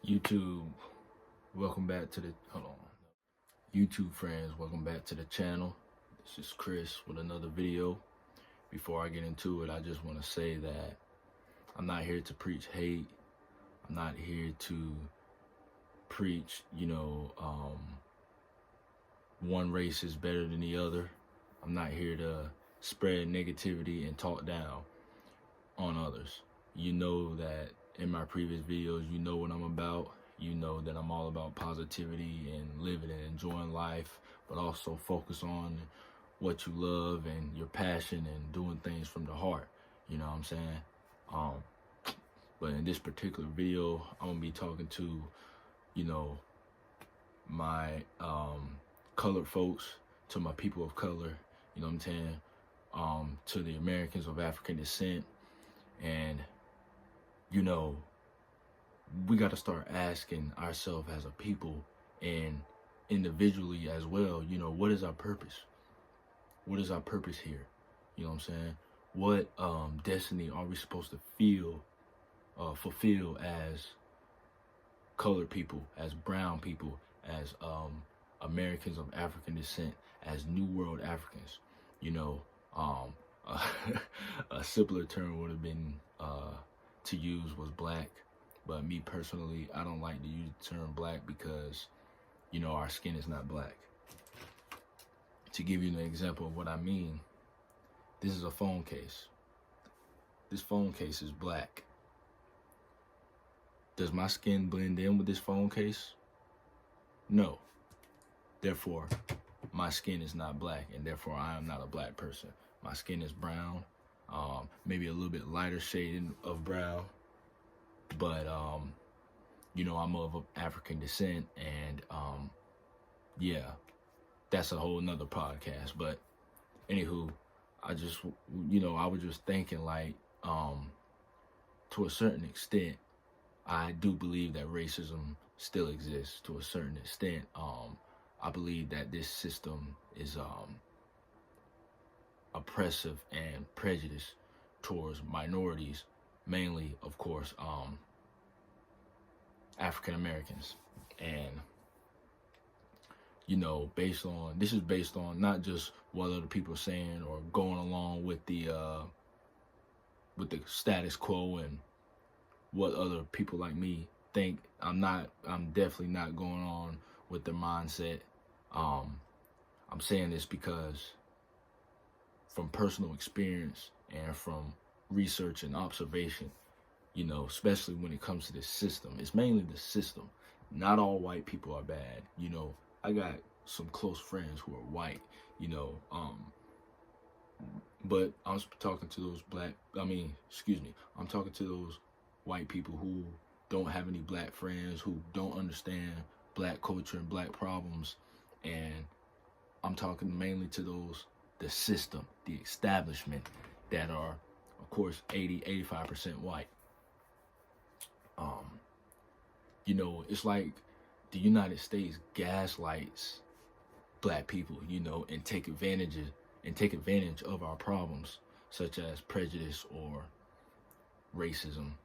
YouTube, welcome back to the, hold on. YouTube friends, welcome back to the channel. This is Chris with another video. Before I get into it, I just want to say that I'm not here to preach hate. I'm not here to preach, one race is better than the other. I'm not here to spread negativity and talk down on others. You know that in my previous videos, you know what I'm about. You know that I'm all about positivity and living and enjoying life, but also focus on what you love and your passion and doing things from the heart. You know what I'm saying? But in this particular video, I'm gonna be talking to, my colored folks, to my people of color, you know what I'm saying? To the Americans of African descent. And, we got to start asking ourselves as a people and individually as well, what is our purpose? What is our purpose here? You know what I'm saying? What destiny are we supposed to fulfill as colored people, as brown people, as Americans of African descent, as New World Africans? A simpler term would have been to use was black. But me personally, I don't like to use the term black because, our skin is not black. To give you an example of what I mean, this is a phone case. This phone case is black. Does my skin blend in with this phone case? No. Therefore, my skin is not black, and therefore I am not a black person. My skin is brown, maybe a little bit lighter shade of brown. But, I'm of African descent, and, yeah, that's a whole nother podcast. But anywho, I was just thinking, like, to a certain extent, I do believe that racism still exists to a certain extent. I believe that this system is, oppressive and prejudiced towards minorities, mainly, of course, African Americans. And, this is based on not just what other people are saying or going along with the status quo and what other people like me think. I'm definitely not going on with their mindset. I'm saying this because from personal experience and from research and observation, especially when it comes to this system. It's mainly the system. Not all white people are bad. I got some close friends who are white, but I'm talking to those I'm talking to those white people who don't have any black friends, who don't understand black culture and black problems. And I'm talking mainly to the system, the establishment that are, of course, 85% white. It's like the United States gaslights black people, and take advantage of our problems, such as prejudice or racism.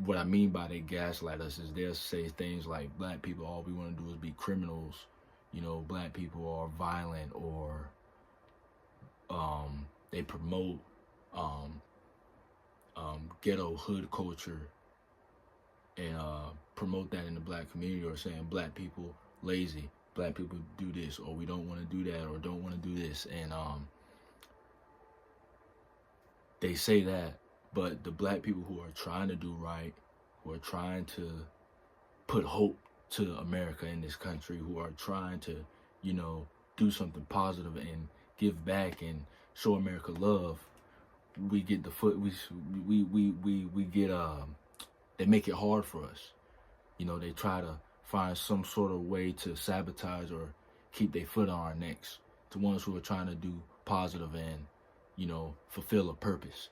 What I mean by they gaslight us is they'll say things like black people, all we want to do is be criminals. Black people are violent, or they promote ghetto hood culture and promote that in the black community, or saying black people lazy, black people do this, or we don't want to do that, or don't want to do this. And they say that, but the black people who are trying to do right, who are trying to put hope to America in this country, who are trying to, do something positive and give back and show America love, we get they make it hard for us. They try to find some sort of way to sabotage or keep their foot on our necks, to ones who are trying to do positive and, fulfill a purpose.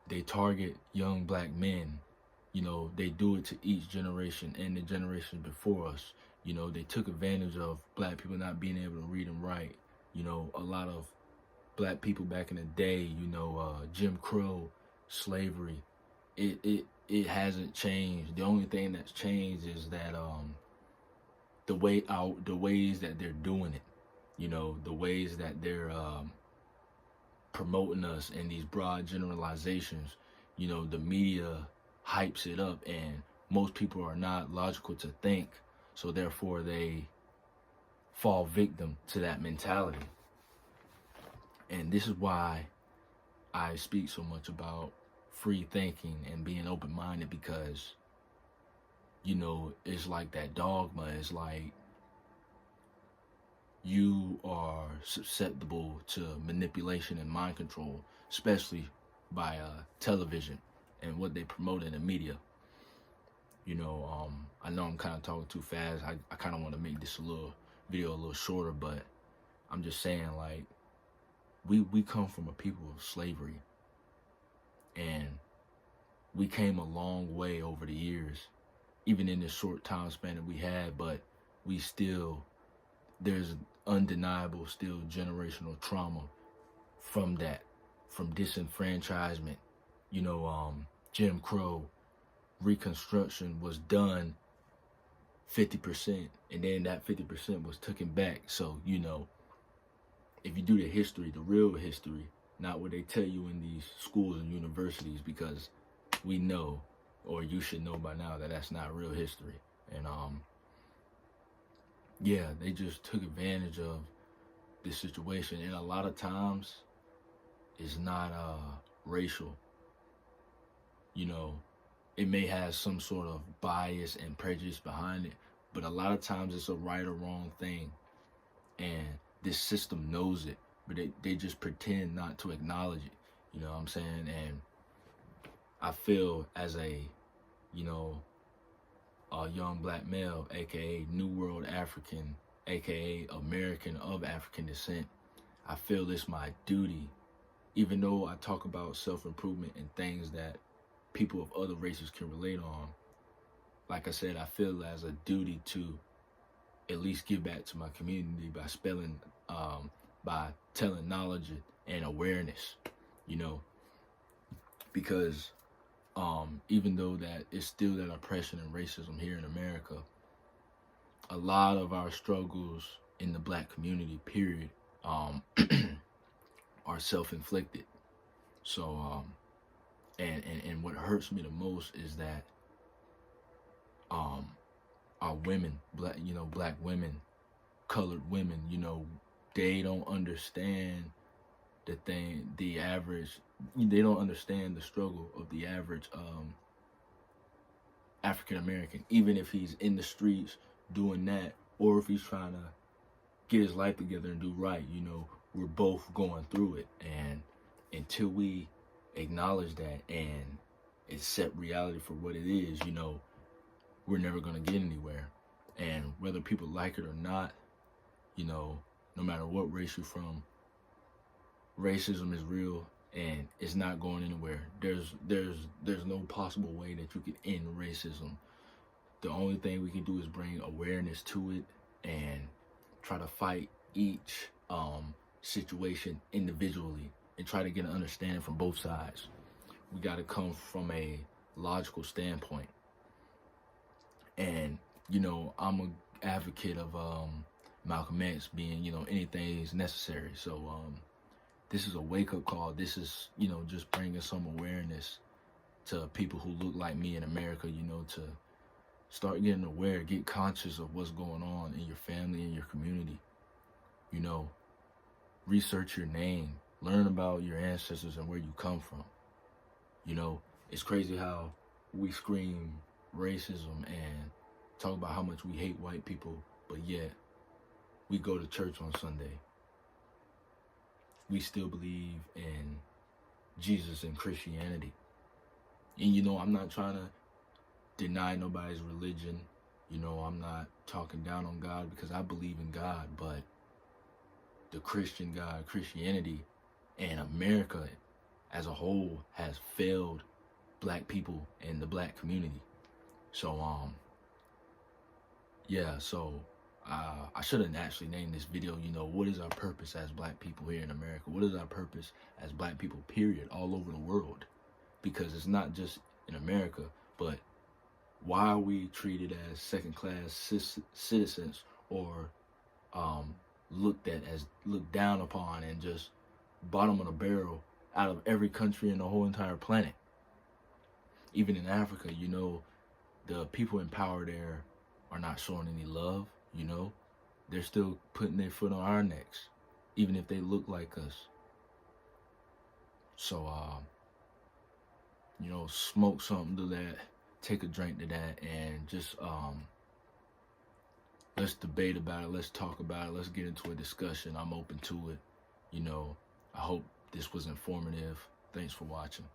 They target young black men. They do it to each generation and the generation before us. They took advantage of black people not being able to read and write. A lot of black people back in the day, you know, Jim Crow, slavery, it hasn't changed. The only thing that's changed is that the ways that they're doing it, you know, the ways that they're promoting us in these broad generalizations. You know, the media hypes it up, and most people are not logical to think, so therefore they fall victim to that mentality. And this is why I speak so much about free thinking and being open-minded, because, you know, it's like that dogma. It's like you are susceptible to manipulation and mind control, especially by television and what they promote in the media. You know, I know I'm kind of talking too fast. I kind of want to make this video a little shorter, but I'm just saying, like, we come from a people of slavery, and we came a long way over the years, even in this short time span that we had, but we still, there's undeniable still generational trauma from that, from disenfranchisement. You know, Jim Crow, Reconstruction was done 50%, and then that 50% was taken back. So, you know, if you do the history, the real history, not what they tell you in these schools and universities, because we know, or you should know by now, that that's not real history. And yeah, they just took advantage of this situation, and a lot of times it's not racial. You know, it may have some sort of bias and prejudice behind it, but a lot of times it's a right or wrong thing, and this system knows it, but they just pretend not to acknowledge it. You know what I'm saying? And I feel, as a, you know, a young black male, aka New World African, aka American of African descent, I feel it's my duty, even though I talk about self-improvement and things that people of other races can relate on. Like I said, I feel as a duty to at least give back to my community by telling knowledge and awareness, you know, because even though that it's still that oppression and racism here in America, a lot of our struggles in the black community, period, are self-inflicted. So, and what hurts me the most is that our women, black women, colored women, you know, they don't understand they don't understand the struggle of the average African American, even if he's in the streets doing that, or if he's trying to get his life together and do right. You know, we're both going through it, and until we acknowledge that and accept reality for what it is, you know, we're never going to get anywhere. And whether people like it or not, you know, no matter what race you're from, racism is real, and it's not going anywhere. There's no possible way that you can end racism. The only thing we can do is bring awareness to it and try to fight each situation individually and try to get an understanding from both sides. We got to come from a logical standpoint. And, you know, I'm an advocate of Malcolm X being, you know, anything is necessary. So this is a wake-up call. This is, you know, just bringing some awareness to people who look like me in America, you know, to start getting aware, get conscious of what's going on in your family and your community. You know, research your name, learn about your ancestors and where you come from. You know, it's crazy how we scream racism and talk about how much we hate white people, but yet we go to church on Sunday. We still believe in Jesus and Christianity. And, you know, I'm not trying to deny nobody's religion. You know, I'm not talking down on God, because I believe in God, but the Christian God, Christianity, and America as a whole has failed black people and the black community. So, yeah, so I should have actually named this video, you know, what is our purpose as black people here in America? What is our purpose as black people, period, all over the world? Because it's not just in America, but why are we treated as second-class citizens, or looked down upon, and just bottom of the barrel out of every country in the whole entire planet? Even in Africa, you know, the people in power there are not showing any love, you know. They're still putting their foot on our necks, even if they look like us. So, you know, smoke something to that, take a drink to that, and just, let's debate about it, let's talk about it, let's get into a discussion. I'm open to it, you know. I hope this was informative. Thanks for watching.